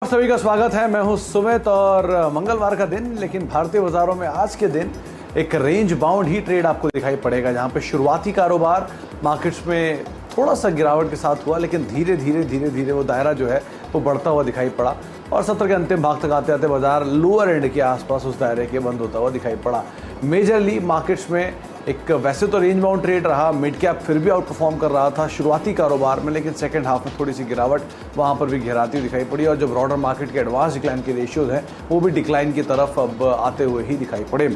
सभी का स्वागत है। मैं हूं सुमित और मंगलवार का दिन, लेकिन भारतीय बाजारों में आज के दिन एक रेंज बाउंड ही ट्रेड आपको दिखाई पड़ेगा, जहां पे शुरुआती कारोबार मार्केट्स में थोड़ा सा गिरावट के साथ हुआ, लेकिन धीरे धीरे वो दायरा जो है वो बढ़ता हुआ दिखाई पड़ा और सत्र के अंतिम भाग तक आते आते बाजार लोअर एंड के आसपास उस दायरे के बंद होता हुआ दिखाई पड़ा। मेजरली मार्केट्स में एक वैसे तो रेंज बाउंड ट्रेड रहा, मिड कैप फिर भी आउट परफॉर्म कर रहा था शुरुआती कारोबार में, लेकिन सेकंड हाफ में थोड़ी सी गिरावट वहां पर भी गहराती हुई दिखाई पड़ी और जो ब्रॉडर मार्केट के एडवांस डिक्लाइन के रेशियोज हैं वो भी डिक्लाइन की तरफ अब आते हुए ही दिखाई पड़े।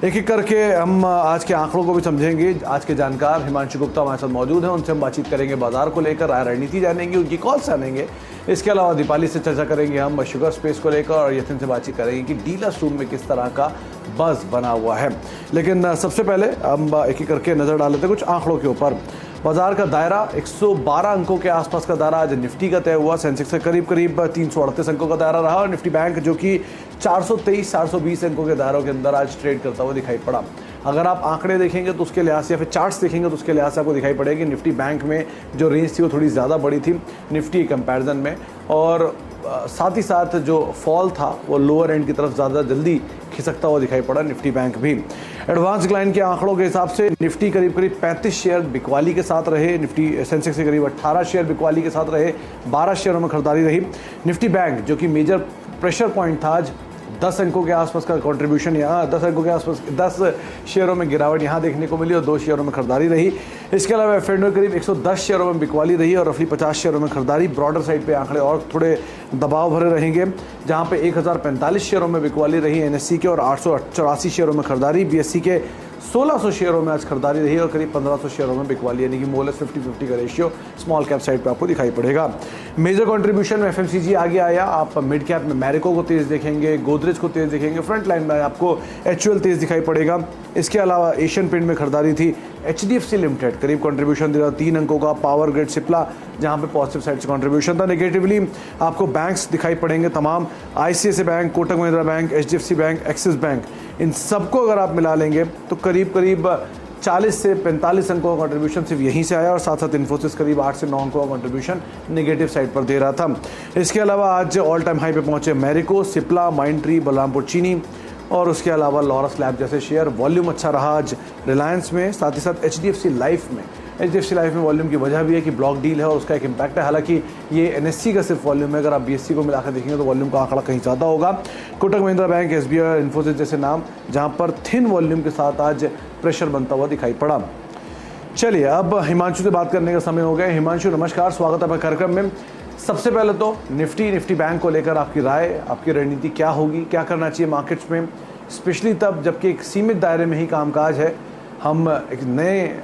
एक एक करके हम आज के आंकड़ों को भी समझेंगे। आज के जानकार हिमांशु गुप्ता हमारे साथ मौजूद हैं, उनसे हम बातचीत करेंगे बाजार को लेकर, राय रणनीति जानेंगे, उनकी कॉल्स जानेंगे। इसके अलावा दीपाली से चर्चा करेंगे हम शुगर स्पेस को लेकर और यथिन से बातचीत करेंगे कि डीलर्स रूम में किस तरह का बज़ बना हुआ है। लेकिन सबसे पहले हम एक एक करके नज़र डाल लेते हैं कुछ आंकड़ों के ऊपर। बाजार का दायरा 112 अंकों के आसपास का दायरा आज निफ्टी का तय हुआ। सेंसेक्स से करीब 338 अंकों का दायरा रहा और निफ्टी बैंक जो कि 423-420 अंकों के दायरों के अंदर आज ट्रेड करता हुआ दिखाई पड़ा। अगर आप आंकड़े देखेंगे तो उसके लिहाज से या फिर चार्ट्स देखेंगे तो उसके लिहाज से आपको दिखाई पड़ेगा कि निफ्टी बैंक में जो रेंज थी वो थोड़ी ज़्यादा बड़ी थी निफ्टी कंपैरिजन में, और साथ ही साथ जो फॉल था वो लोअर एंड की तरफ ज़्यादा जल्दी खिसकता हुआ दिखाई पड़ा निफ्टी बैंक भी। एडवांस डिक्लाइन के आंकड़ों के हिसाब से निफ्टी करीब 35 शेयर बिकवाली के साथ रहे, निफ्टी सेंसेक्स से करीब 18 शेयर बिकवाली के साथ रहे, 12 शेयरों में खरीदारी रही। निफ्टी बैंक जो कि मेजर प्रेशर पॉइंट था, आज 10 अंकों के आसपास का कंट्रीब्यूशन यहाँ 10 अंकों के आसपास 10 शेयरों में गिरावट यहाँ देखने को मिली और 2 शेयरों में खरीदारी रही। इसके अलावा एफ&ओ करीब 110 शेयरों में बिकवाली रही और रफली 50 शेयरों में खरीदारी। ब्रॉडर साइड पे आंकड़े और थोड़े दबाव भरे रहेंगे, जहाँ पे 1045 शेयरों में बिकवाली रही एनएससी के और 884 शेयरों में खरीदारी। बीएससी के 1600 शेयरों में आज खरीदारी रही और करीब 1500 शेयरों में बिकवाली, यानी कि मोर लेस 50-50 का रेशियो स्मॉल कैप साइड पे आपको दिखाई पड़ेगा। मेजर कंट्रीब्यूशन में एफएमसीजी आगे आया। आप मिड कैप में मैरिको को तेज देखेंगे, गोदरेज को तेज देखेंगे, फ्रंट लाइन में आपको एचयूएल तेज दिखाई पड़ेगा। इसके अलावा एशियन पेंट में खरीदारी थी। एचडीएफसी लिमिटेड करीब कंट्रीब्यूशन दे रहा 3 अंकों का। पावर ग्रिड सिप्ला जहां पे पॉजिटिव साइड से कंट्रीब्यूशन था। नेगेटिवली आपको बैंक्स दिखाई पड़ेंगे तमाम, ICICI bank, Kotak Mahindra bank, HDFC bank, Axis bank, इन सबको अगर आप मिला लेंगे तो करीब 40 से 45 अंकों का कंट्रीब्यूशन सिर्फ यहीं से आया और साथ साथ इन्फोसिस करीब 8 से 9 अंकों का कंट्रीब्यूशन नेगेटिव साइड पर दे रहा था। इसके अलावा आज ऑल टाइम हाई पे पहुंचे मैरिको, सिप्ला, माइंडट्री, बलरामपुर चीनी और उसके अलावा लॉरस लैब जैसे शेयर। वॉल्यूम अच्छा रहा आज रिलायंस में, साथ ही साथ एचडीएफसी लाइफ में। एचडीएफसी लाइफ में वॉल्यूम की वजह भी है कि ब्लॉक डील है और उसका एक इम्पैक्ट है। हालांकि ये एनएससी का सिर्फ वॉल्यूम है, अगर आप बीएससी को मिलाकर देखेंगे तो वॉल्यूम का आंकड़ा कहीं ज़्यादा होगा। कोटक महिंद्रा बैंक, एसबीआई, इन्फोसिस जैसे नाम जहां पर थिन वॉल्यूम के साथ आज प्रेशर बनता हुआ दिखाई पड़ा। चलिए अब हिमांशु से बात करने का समय हो गया। हिमांशु नमस्कार, स्वागत है आपका कार्यक्रम में। सबसे पहले तो निफ्टी बैंक को लेकर आपकी राय, आपकी रणनीति क्या होगी, क्या करना चाहिए मार्केट्स में, स्पेशली तब जबकि एक सीमित दायरे में ही कामकाज है। हम एक नए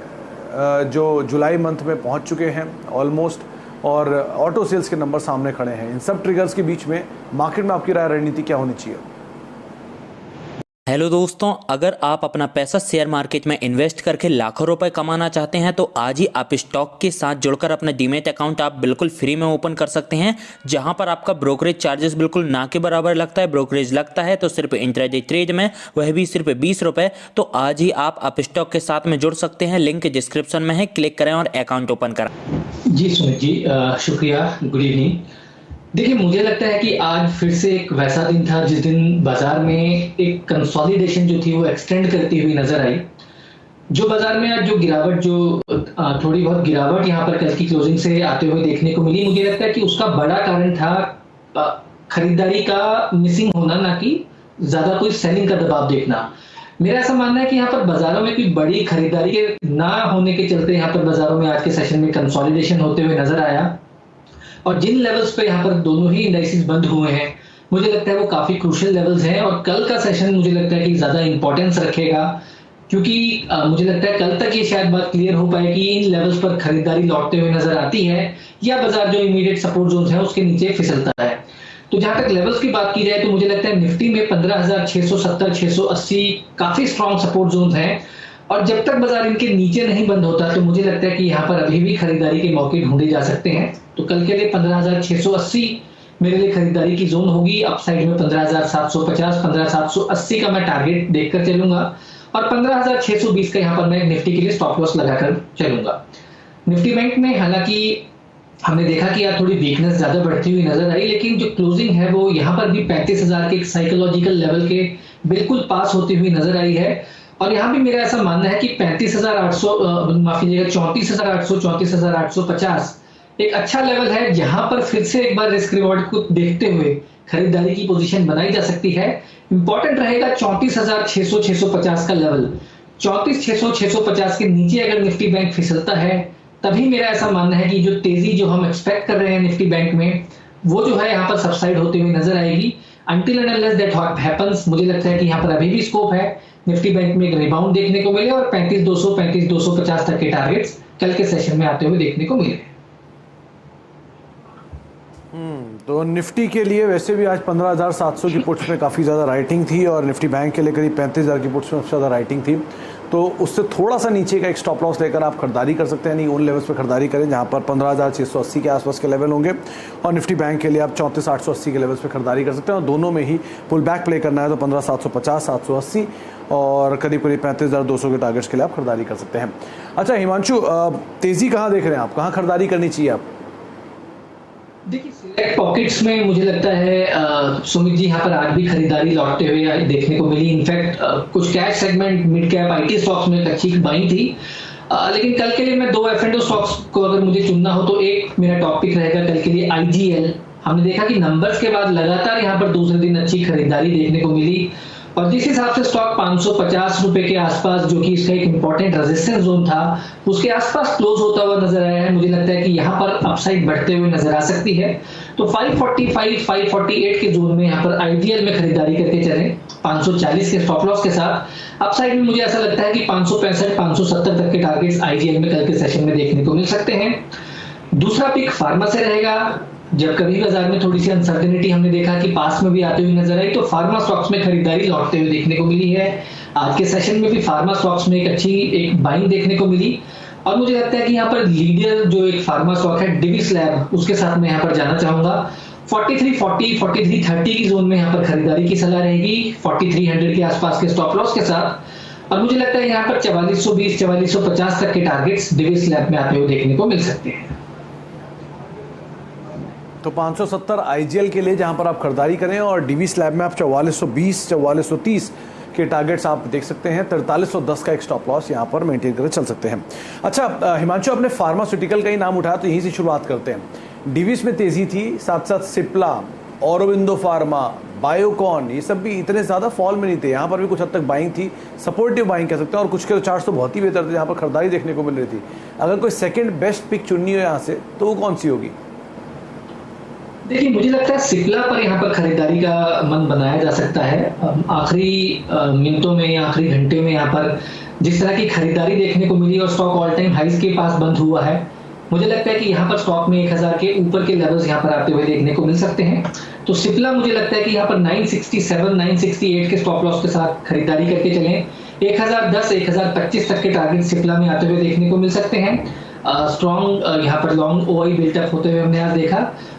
जो जुलाई मंथ में पहुंच चुके हैं ऑलमोस्ट, और ऑटो सेल्स के नंबर सामने खड़े हैं। इन सब ट्रिगर्स के बीच में मार्केट में आपकी राय रणनीति क्या होनी चाहिए? हेलो दोस्तों, अगर आप अपना पैसा शेयर मार्केट में इन्वेस्ट करके लाखों रुपए कमाना चाहते हैं तो आज ही आप स्टॉक के साथ जुड़कर अपना डीमैट अकाउंट आप बिल्कुल फ्री में ओपन कर सकते हैं, जहां पर आपका ब्रोकरेज चार्जेस बिल्कुल ना के बराबर लगता है। ब्रोकरेज लगता है तो सिर्फ इंट्राडे ट्रेड में, वह भी सिर्फ 20 रुपए। तो आज ही आप स्टॉक के साथ में जुड़ सकते हैं, लिंक डिस्क्रिप्शन में है, क्लिक करें और अकाउंट ओपन करें। जी सुमित जी, शुक्रिया, गुड इवनिंग। देखिए, मुझे लगता है कि आज फिर से एक वैसा दिन था जिस दिन बाजार में एक कंसोलिडेशन जो थी वो एक्सटेंड करती हुई नजर आई। जो बाजार में आज जो गिरावट, जो थोड़ी बहुत गिरावट यहाँ पर कल की क्लोजिंग से आते हुए देखने को मिली, मुझे लगता है कि उसका बड़ा कारण था खरीदारी का मिसिंग होना, ना कि ज्यादा कोई सेलिंग का दबाव देखना। मेरा ऐसा मानना है कि यहाँ पर बाजारों में कोई बड़ी खरीदारी के ना होने के चलते यहाँ पर बाजारों में आज के सेशन में कंसोलिडेशन होते हुए नजर आया। और जिन लेवल्स पे यहाँ पर दोनों ही इंडाइसेस बंद हुए हैं, मुझे लगता है वो काफी क्रूशियल लेवल्स हैं और कल का सेशन मुझे लगता है कि ज्यादा इंपॉर्टेंस रखेगा, क्योंकि मुझे लगता है कल तक ये शायद बात क्लियर हो पाए कि इन लेवल्स पर खरीदारी लौटते हुए नजर आती है या बाजार जो इमीडिएट सपोर्ट जोन है उसके नीचे फिसलता है। तो जहां तक लेवल्स की बात की जाए तो मुझे लगता है निफ्टी में 15,670-680 काफी स्ट्रॉन्ग सपोर्ट जोन है, और जब तक बाजार इनके नीचे नहीं बंद होता तो मुझे लगता है कि यहाँ पर अभी भी खरीदारी के मौके ढूंढे जा सकते हैं। तो कल के लिए 15,680 मेरे लिए खरीदारी की जोन होगी। अपसाइड में 15,750, 15,780 का मैं टारगेट देखकर चलूंगा और 15,620 का यहाँ पर मैं निफ्टी के लिए स्टॉप लॉस लगाकर चलूंगा। निफ्टी बैंक में हालांकि हमने देखा कि यार थोड़ी वीकनेस ज्यादा बढ़ती हुई नजर आई, लेकिन जो क्लोजिंग है वो यहाँ पर भी 35,000 के साइकोलॉजिकल लेवल के बिल्कुल पास होती हुई नजर आई है। और यहाँ भी मेरा ऐसा मानना है कि 35,800 माफ कीजिएगा 34,800 34,850 एक अच्छा लेवल है, जहां पर फिर से एक बार रिस्क रिवॉर्ड को देखते हुए खरीदारी की पोजीशन बनाई जा सकती है। इंपॉर्टेंट रहेगा 34,600 650 का लेवल। 34,600 650 के नीचे अगर निफ्टी बैंक फिसलता है, तभी मेरा ऐसा मानना है कि जो तेजी जो हम एक्सपेक्ट कर रहे हैं निफ्टी बैंक में, वो जो है यहाँ पर सबसाइड होती हुई नजर आएगी। Until and unless that happens, मुझे लगता है कि यहाँ पर अभी भी स्कोप है निफ्टी बैंक में एक रिबाउंड देखने को मिले और 35,200 35,250 तक के टारगेट्स कल के सेशन में आते हुए देखने को मिले। तो निफ्टी के लिए वैसे भी आज 15,700 की पुट्स में काफ़ी ज़्यादा राइटिंग थी और निफ्टी बैंक के लिए करीब 35,000 की पुट्स में सबसे ज़्यादा राइटिंग थी। तो उससे थोड़ा सा नीचे का एक स्टॉप लॉस लेकर आप खरीदारी कर सकते हैं, नहीं उन लेवल्स पे खरीदारी करें जहां पर 15,680 के आसपास के लेवल होंगे। और निफ्टी बैंक के लिए आप 34,880 के लेवल्स पे खरीदारी कर सकते हैं और दोनों में ही पुल बैक प्ले करना है तो 15,750 780 और करीब करीब 35,200 के टारगेट्स के लिए आप खरीदारी कर सकते हैं। अच्छा हिमांशु, तेज़ी कहाँ देख रहे हैं आप, कहाँ खरीदारी करनी चाहिए आप? देखिए सिलेक्ट पॉकेट्स में मुझे लगता है सुमित जी यहाँ पर आज भी खरीदारी लौटते हुए देखने को मिली। इनफैक्ट कुछ cash segment mid cap IT stocks में एक अच्छी बाइंग थी। लेकिन कल के लिए मैं दो F&O स्टॉक्स को अगर मुझे चुनना हो तो एक मेरा टॉपिक रहेगा कल के लिए IGL। हमने देखा कि नंबर्स के बाद लगातार यहाँ पर दूसरे दिन अच्छी खरीदारी देखने को मिली और जिस हिसाब से स्टॉक 550 रुपए के आसपास, जो कि इसका एक इंपॉर्टेंट रेजिस्टेंस जोन था, उसके आसपास क्लोज होता हुआ नजर आया है। मुझे लगता है कि यहाँ पर अपसाइड बढ़ते हुए नजर आ सकती है। तो 545 548 के जोन में यहाँ पर IGL में खरीदारी करके चलें 540 के स्टॉप लॉस के साथ। अपसाइड में मुझे ऐसा लगता है कि 565 570 तक के टारगेट्स IGL में कल के सेशन में देखने को मिल सकते हैं। दूसरा पिक फार्मा से रहेगा। जब कभी बाजार में थोड़ी सी अनसर्टेनिटी हमने देखा कि पास में भी आती हुई नजर आई, तो फार्मा स्टॉक्स में खरीदारी लौटते हुए देखने को मिली है। आज के सेशन में भी फार्मा स्टॉक्स में एक अच्छी बाइंग देखने को मिली और मुझे लगता है कि यहाँ पर लीडर जो एक फार्मा स्टॉक है डिविस लैब, उसके साथ मैं यहाँ पर जाना चाहूंगा। 4340 4330 की जोन में यहाँ पर खरीदारी की सलाह रहेगी 4300 के आसपास के स्टॉप लॉस के साथ। और मुझे लगता है यहाँ पर 4420 4450 तक के टारगेट्स डिविस लैब में आते हुए देखने को मिल सकते हैं। तो 570 IGL के लिए जहां पर आप खरीदारी करें और डिविस लैब में आप 4420 4430 के टारगेट्स आप देख सकते हैं। 4310 का एक स्टॉप लॉस यहां पर मेंटेन करके चल सकते हैं। अच्छा हिमांशु, आपने फार्मास्यूटिकल का ही नाम उठाया तो यहीं से शुरुआत करते हैं। डिविस में तेजी थी, साथ साथ सिप्ला, औरोबिंदो फार्मा, बायोकॉन, ये सब भी इतने ज्यादा फॉल में नहीं थे। यहाँ पर भी कुछ हद तक बाइंग थी, सपोर्टिव बाइंग कह सकते हैं और कुछ के चार्ट्स तो बहुत ही बेहतर थे जहाँ पर खरीदारी देखने को मिल रही थी। अगर कोई सेकंड बेस्ट पिक चुननी हो यहाँ से तो वो कौन सी होगी? देखिए मुझे लगता है सिप्ला पर यहाँ पर खरीदारी का मन बनाया जा सकता है। आखिरी मिनटों में या आखिरी घंटे में यहाँ पर जिस तरह की खरीदारी देखने को मिली और स्टॉक ऑल टाइम हाइज के पास बंद हुआ है, मुझे लगता है कि यहाँ पर स्टॉक में 1000 के ऊपर के लेवल्स यहाँ पर आते हुए देखने को मिल सकते हैं। तो सिप्ला मुझे लगता है कि यहाँ पर 967 968 के स्टॉप लॉस के साथ खरीदारी करके चलें। 1010 1025 तक के टारगेट सिप्ला में आते हुए देखने को मिल सकते हैं। स्ट्रॉन्ग यहाँ पर लॉन्ग OI बिल्टअप होते हुए हमने आज देखा।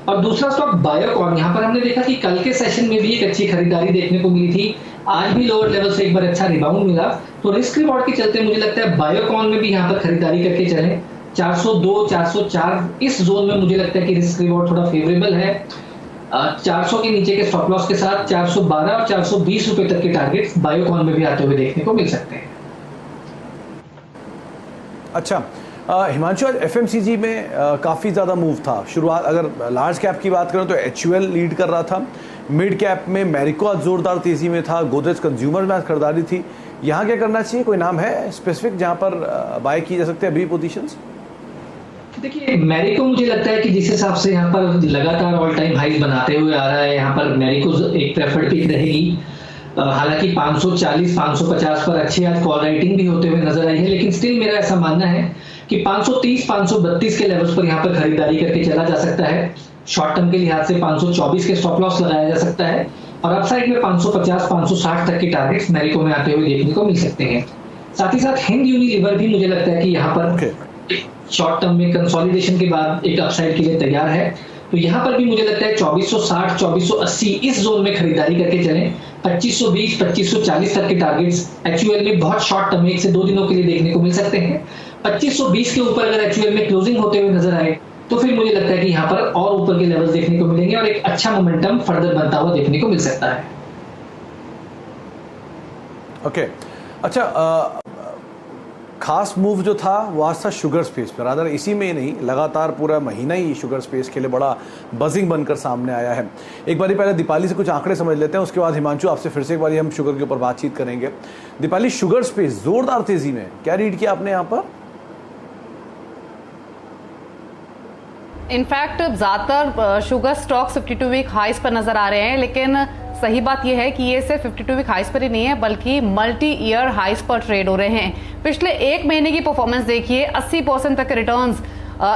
और दूसरा स्टॉक बायोकॉन, यहाँ पर हमने देखा कि कल के सेशन में भी एक अच्छी खरीदारी देखने को मिली थी। आज भी लोअर लेवल से एक बार अच्छा रिबाउंड मिला। तो रिस्क रिवॉर्ड के चलते मुझे लगता है बायोकॉन में भी यहाँ पर खरीदारी करके चलें। 402 404 इस जोन में मुझे लगता है कि रिस्क रिवॉर्ड थोड़ा फेवरेबल है। 400 के नीचे के स्टॉप लॉस के साथ 412 और 420 रुपए तक के टारगेट्स बायोकॉन में भी आते हुए देखने को मिल सकते हैं। अच्छा हिमांशु, आज FMCG में काफ़ी ज़्यादा मूव था। शुरुआत अगर लार्ज कैप की बात करें तो HUL लीड कर रहा था। मिड कैप में मैरिको आज जोरदार तेज़ी में था। गोदरेज कंज्यूमर में आज खरीदारी थी। यहाँ क्या करना चाहिए, कोई नाम है स्पेसिफिक जहाँ पर बाय की जा सकते हैं अभी पोजीशंस? देखिए मैरिको मुझे लगता है कि जिस हिसाब से यहाँ पर लगातार ऑल टाइम हाइज बनाते हुए आ रहा है, यहाँ पर मैरिको एक प्रेफर्ड पिक रहेगी। हालांकि 540 550 पर अच्छी आज कॉल राइटिंग भी होते हुए नजर आई है, लेकिन स्टिल मेरा ऐसा मानना है कि 530 532 के लेवल्स पर यहाँ पर खरीदारी करके चला जा सकता है। शॉर्ट टर्म के लिहाज से 524 के स्टॉप लॉस लगाया जा सकता है और अपसाइड में 550 560 तक के टारगेट्स मैरिको में आते हुए देखने को मिल सकते हैं। साथ ही साथ हिंद यूनिलीवर भी मुझे लगता है कि यहाँ पर शॉर्ट टर्म में कंसोलिडेशन के बाद एक अपसाइड के लिए तैयार है। तो यहाँ पर भी मुझे लगता है 2460 2480 इस जोन में खरीदारी करके चलें। 2520 2540 तक के टारगेट्स HUL में बहुत शॉर्ट टर्म 1 से 2 दिनों के लिए देखने को मिल सकते हैं। 2520 के ऊपर अगर HUL में क्लोजिंग होते हुए नजर आए तो फिर मुझे लगता है कि यहाँ पर और ऊपर के लेवल्स देखने को मिलेंगे और एक अच्छा मोमेंटम फर्दर बनता हुआ देखने को मिल सकता है। ओके अच्छा, खास मूव जो था वो आज था शुगर स्पेस पर। अदर इसी में ही नहीं, लगातार पूरा महीना ही शुगर स्पेस के लिए बड़ा बजिंग बनकर सामने आया है। एक बारी पहले दीपाली से कुछ आंकड़े समझ लेते हैं, उसके बाद हिमांशु आपसे फिर से एक बारी हम शुगर के ऊपर बातचीत करेंगे। दीपाली, शुगर स्पेस जोरदार तेजी में, क्या रीड किया आपने यहाँ पर? इनफैक्ट ज्यादातर शुगर स्टॉक्स 52 वीक हाइस पर नजर आ रहे हैं, लेकिन सही बात यह है कि ये सिर्फ 52 वीक हाइस पर ही नहीं है बल्कि मल्टी ईयर हाइस पर ट्रेड हो रहे हैं। पिछले एक महीने की परफॉर्मेंस देखिए, 80% तक रिटर्न्स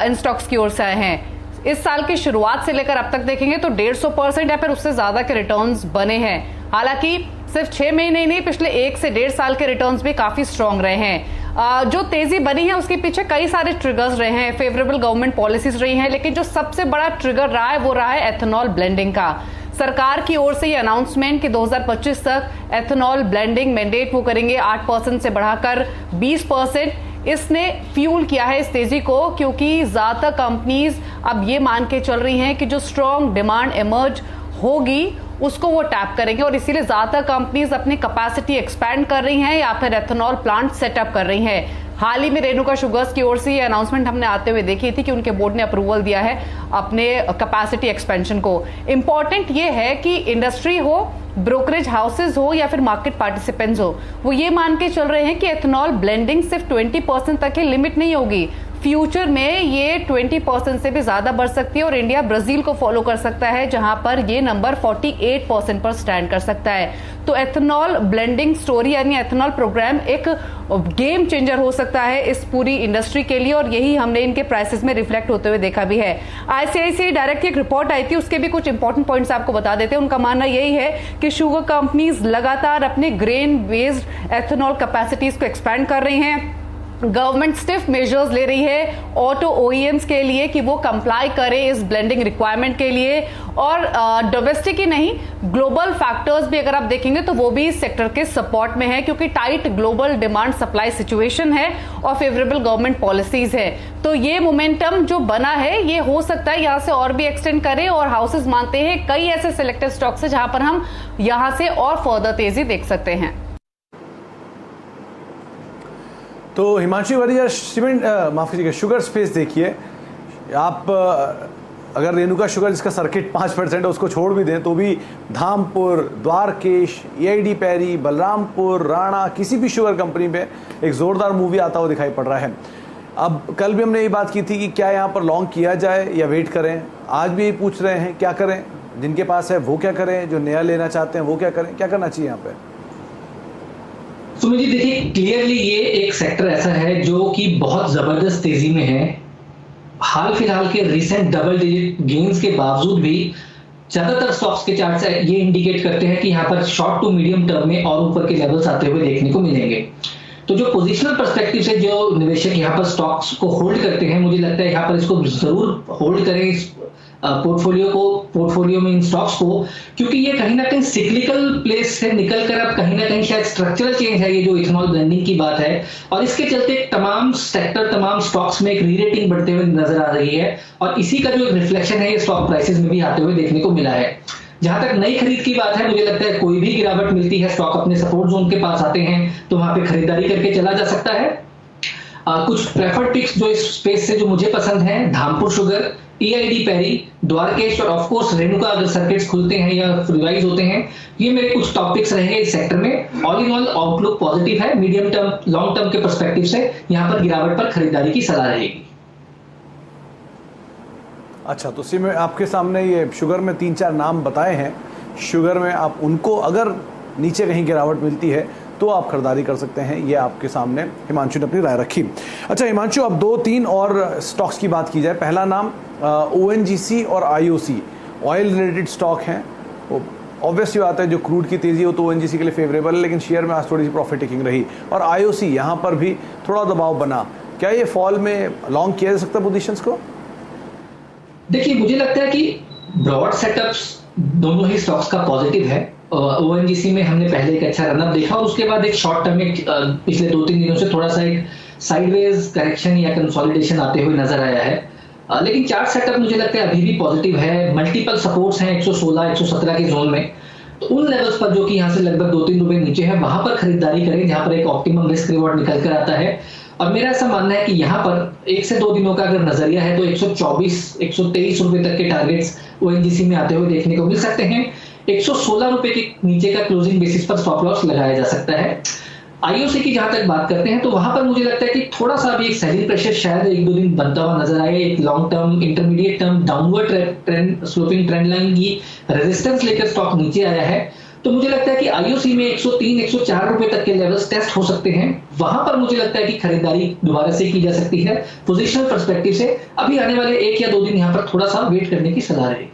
इन स्टॉक्स की ओर से आए हैं। इस साल की शुरुआत से लेकर अब तक देखेंगे तो 150% या फिर उससे ज्यादा के रिटर्न्स बने हैं। हालांकि सिर्फ 6 महीने ही नहीं, पिछले 1 से 1.5 साल के रिटर्न्स भी काफी स्ट्रांग रहे हैं। जो तेजी बनी है उसके पीछे कई सारे ट्रिगर्स रहे हैं, फेवरेबल गवर्नमेंट पॉलिसीज रही हैं, लेकिन जो सबसे बड़ा ट्रिगर रहा है वो रहा है एथेनॉल ब्लेंडिंग का। सरकार की ओर से ये अनाउंसमेंट कि 2025 तक एथेनॉल ब्लेंडिंग मैंडेट वो करेंगे 8% से बढ़ाकर 20%। इसने फ्यूल किया है इस तेजी को, क्योंकि ज्यादातर कंपनीज अब ये मान के चल रही हैं कि जो स्ट्रॉन्ग डिमांड इमर्ज होगी उसको वो टैप करेंगे, और इसीलिए ज्यादातर कंपनीज अपनी कैपेसिटी एक्सपैंड कर रही हैं या फिर एथेनॉल प्लांट सेटअप कर रही हैं। हाल ही में रेणुका शुगर्स की ओर से ये अनाउंसमेंट हमने आते हुए देखी थी कि उनके बोर्ड ने अप्रूवल दिया है अपने कैपेसिटी एक्सपेंशन को। इंपॉर्टेंट ये है कि इंडस्ट्री हो, ब्रोकरेज हाउसेज हो या फिर मार्केट पार्टिसिपेंट्स हो, वो ये मान के चल रहे हैं कि एथेनॉल ब्लेंडिंग सिर्फ 20% तक ही लिमिट नहीं होगी। फ्यूचर में ये 20% से भी ज्यादा बढ़ सकती है और इंडिया ब्राजील को फॉलो कर सकता है, जहां पर ये नंबर 48% पर स्टैंड कर सकता है। तो एथेनॉल ब्लेंडिंग स्टोरी यानी एथेनॉल प्रोग्राम एक गेम चेंजर हो सकता है इस पूरी इंडस्ट्री के लिए, और यही हमने इनके प्राइसेस में रिफ्लेक्ट होते हुए देखा भी है। आईसीआईसीआई डायरेक्ट की एक रिपोर्ट आई थी, उसके भी कुछ इंपॉर्टेंट पॉइंट्स आपको बता देते हैं। उनका मानना यही है कि शुगर कंपनीज लगातार अपने ग्रेन बेस्ड एथेनॉल कैपेसिटीज को एक्सपैंड कर रही हैं। गवर्नमेंट स्टिफ मेजर्स ले रही है ऑटो ओईएम्स के लिए कि वो कंप्लाई करे इस ब्लेंडिंग रिक्वायरमेंट के लिए, और डोमेस्टिक ही नहीं, ग्लोबल फैक्टर्स भी अगर आप देखेंगे तो वो भी इस सेक्टर के सपोर्ट में है, क्योंकि tight global demand supply situation है और फेवरेबल गवर्नमेंट पॉलिसीज है। तो ये मोमेंटम जो बना है ये हो सकता है यहां से और भी एक्सटेंड करे, और हाउसेज मानते हैं कई ऐसे सिलेक्टेड स्टॉक्स है जहां पर हम यहां से और फर्दर तेजी देख सकते हैं। तो हिमांशु वरिया, सीमेंट माफ कीजिएगा, शुगर स्पेस देखिए आप, अगर रेणुका शुगर जिसका सर्किट 5% है उसको छोड़ भी दें तो भी धामपुर, द्वारकेश, एआईडी पैरी, बलरामपुर, राणा, किसी भी शुगर कंपनी में एक जोरदार मूवी आता हुआ दिखाई पड़ रहा है। अब कल भी हमने ये बात की थी कि क्या यहाँ पर लॉन्ग किया जाए या वेट करें, आज भी यही पूछ रहे हैं क्या करें, जिनके पास है वो क्या करें, जो नया लेना चाहते हैं वो क्या करें, क्या करना चाहिए यहाँ पे? सुमित जी, देखिए क्लियरली ये एक सेक्टर ऐसा है जो कि बहुत जबरदस्त तेजी में है। हाल फिलहाल के रिसेंट डबल डिजिट गेन्स के बावजूद भी ज्यादातर स्टॉक्स के चार्ट्स ये इंडिकेट करते हैं कि यहाँ पर शॉर्ट टू मीडियम टर्म में और ऊपर के लेवल्स आते हुए देखने को मिलेंगे। तो जो पोजिशनल पर्सपेक्टिव से जो निवेशक यहाँ पर स्टॉक्स को होल्ड करते हैं, मुझे लगता है यहाँ पर इसको जरूर होल्ड करें, इस पोर्टफोलियो में इन स्टॉक्स को, क्योंकि ये कहीं ना कहीं सिक्लिकल प्लेस से निकलकर अब कहीं ना कहीं शायद स्ट्रक्चरल चेंज है, ये जो इथेनॉल ब्लेंडिंग की बात है, और इसके चलते तमाम सेक्टर, तमाम स्टॉक्स में एक रीरेटिंग बढ़ते हुए नजर आ रही है, और इसी का जो एक रिफ्लेक्शन है ये स्टॉक प्राइसेस में भी आते हुए देखने को मिला है। जहां तक नई खरीद की बात है, मुझे लगता है कोई भी गिरावट मिलती है, स्टॉक अपने सपोर्ट जोन के पास आते हैं तो वहां पे खरीदारी करके चला जा सकता है। कुछ प्रेफर्ड पिक्स जो इस स्पेस से जो मुझे पसंद है, धामपुर शुगर, एआईडी पैरी, द्वारकेश और ऑफ कोर्स रेणुका अगर सर्किट्स खुलते हैं या रिवाइज होते हैं, ये मेरे कुछ टॉपिक्स रहेंगे इस सेक्टर में। All in all outlook positive है, मीडियम टर्म लॉन्ग टर्म के पर्सपेक्टिव से यहाँ पर गिरावट पर खरीदारी की सलाह रहेगी। अच्छा, तो इसी में आपके सामने ये शुगर में 3-4 नाम बताए हैं, शुगर में आप उनको अगर नीचे कहीं गिरावट मिलती है तो आप खरीदारी कर सकते हैं, ये आपके सामने हिमांशु ने अपनी राय रखी। अच्छा हिमांशु, अब 2-3 और स्टॉक्स की बात की जाए। पहला नाम ओएनजीसी और आईओसी, ऑयल रिलेटेड स्टॉक हैं। ऑब्वियसली बात है जो क्रूड की तेजी हो तो ओएनजीसी के लिए फेवरेबल है, लेकिन शेयर में आज थोड़ी सी प्रॉफिट टेकिंग रही, और आईओसी यहाँ पर भी थोड़ा दबाव बना। क्या ये फॉल में लॉन्ग किया जा सकता है पोजीशंस को? देखिए, मुझे लगता है कि ब्रॉड सेटअप्स दोनों ही स्टॉक्स का पॉजिटिव है। ओएनजीसी में हमने पहले एक अच्छा रनअप देखा और उसके बाद एक शॉर्ट टर्म में पिछले 2-3 दिनों से थोड़ा सा एक साइडवेज करेक्शन या कंसोलिडेशन आते हुए नजर आया है। लेकिन चार्ट सेटअप मुझे लगता है अभी भी पॉजिटिव है। मल्टीपल सपोर्ट्स हैं 116 117 के जोन में, तो उन लेवल्स पर जो कि यहाँ से लगभग 2-3 रुपए नीचे है वहां पर खरीदारी करें जहां पर एक ऑप्टिमम रिस्क रिवॉर्ड निकल कर आता है। और मेरा ऐसा मानना है कि यहाँ पर 1 से 2 दिनों का अगर नजरिया है तो 124 123 रुपए तक के टारगेट्स ओएनजीसी में आते हुए देखने को मिल सकते हैं। 116 रुपए के नीचे का क्लोजिंग बेसिस पर स्टॉप लॉस लगाया जा सकता है। आईओसी की जहां तक बात करते हैं तो वहां पर मुझे लगता है कि थोड़ा सा अभी एक सेलिंग प्रेशर शायद 1-2 दिन बनता हुआ नजर आए। एक long term intermediate term downward trend sloping trend line की रेजिस्टेंस लेकर स्टॉक नीचे आया है, तो मुझे लगता है कि आईओसी में 103 104 रुपए तक के लेवल्स टेस्ट हो सकते हैं। वहां पर मुझे लगता है कि खरीदारी दोबारा से की जा सकती है। पोजिशनल पर्सपेक्टिव से अभी आने वाले 1 या 2 दिन यहां पर थोड़ा सा वेट करने की सलाह रहेगी।